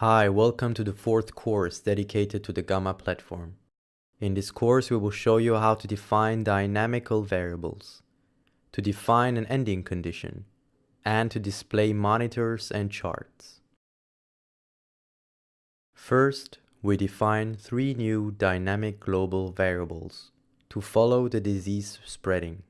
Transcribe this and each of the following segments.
Hi, welcome to the fourth course dedicated to the GAMA platform. In this course, we will show you how to define dynamical variables, to define an ending condition, and to display monitors and charts. First, we define three new dynamic global variables to follow the disease spreading.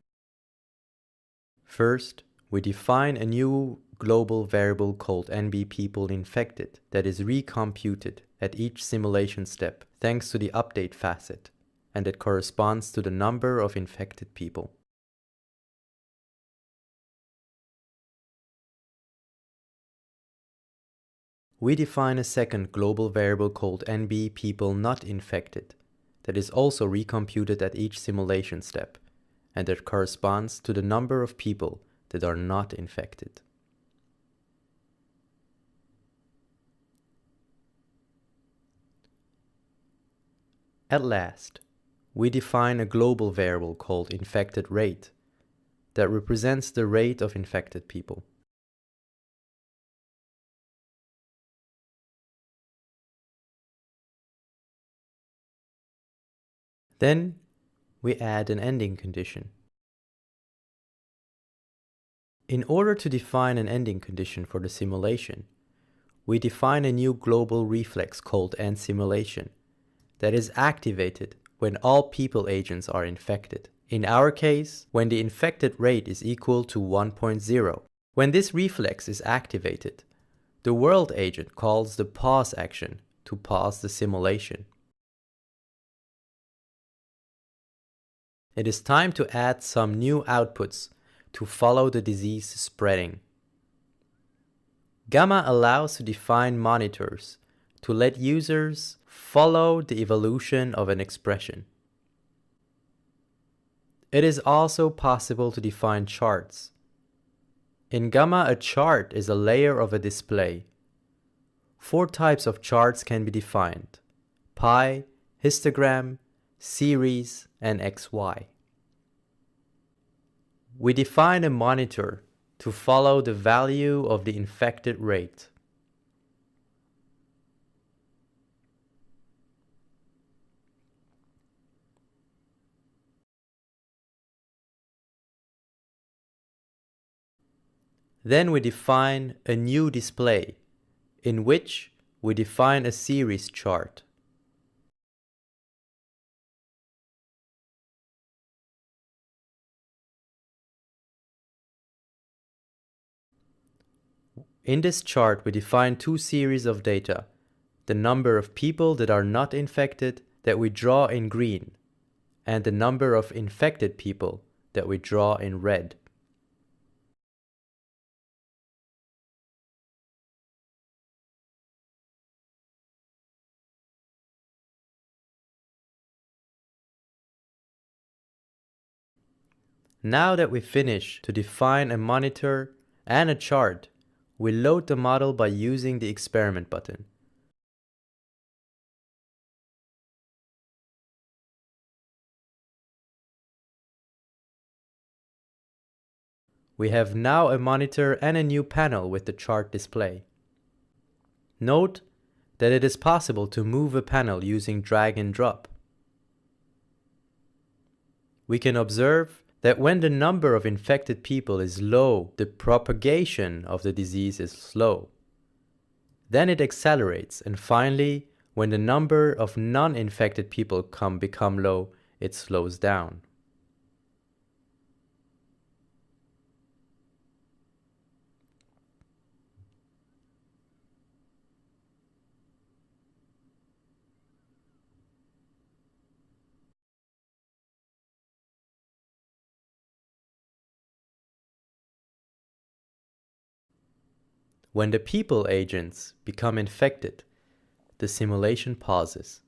First, we define a new global variable called NB people infected that is recomputed at each simulation step thanks to the update facet, and that corresponds to the number of infected people. We define a second global variable called NB people not infected that is also recomputed at each simulation step, and that corresponds to the number of people that are not infected. At last, we define a global variable called infected rate that represents the rate of infected people. Then we add an ending condition. In order to define an ending condition for the simulation, we define a new global reflex called end simulation that is activated when all people agents are infected. In our case, when the infected rate is equal to 1.0. When this reflex is activated, the world agent calls the pause action to pause the simulation. It is time to add some new outputs to follow the disease spreading. Gamma allows to define monitors to let users follow the evolution of an expression. It is also possible to define charts. In Gamma, a chart is a layer of a display. 4 types of charts can be defined: pie, histogram, series, and XY. We define a monitor to follow the value of the infected rate. Then we define a new display, in which we define a series chart. In this chart, we define 2 series of data: the number of people that are not infected that we draw in green, and the number of infected people that we draw in red. Now that we finish to define a monitor and a chart, we load the model by using the experiment button. We have now a monitor and a new panel with the chart display. Note that it is possible to move a panel using drag and drop. We can observe that when the number of infected people is low, the propagation of the disease is slow. Then it accelerates, and finally, when the number of non-infected people become low, it slows down. When the people agents become infected, the simulation pauses.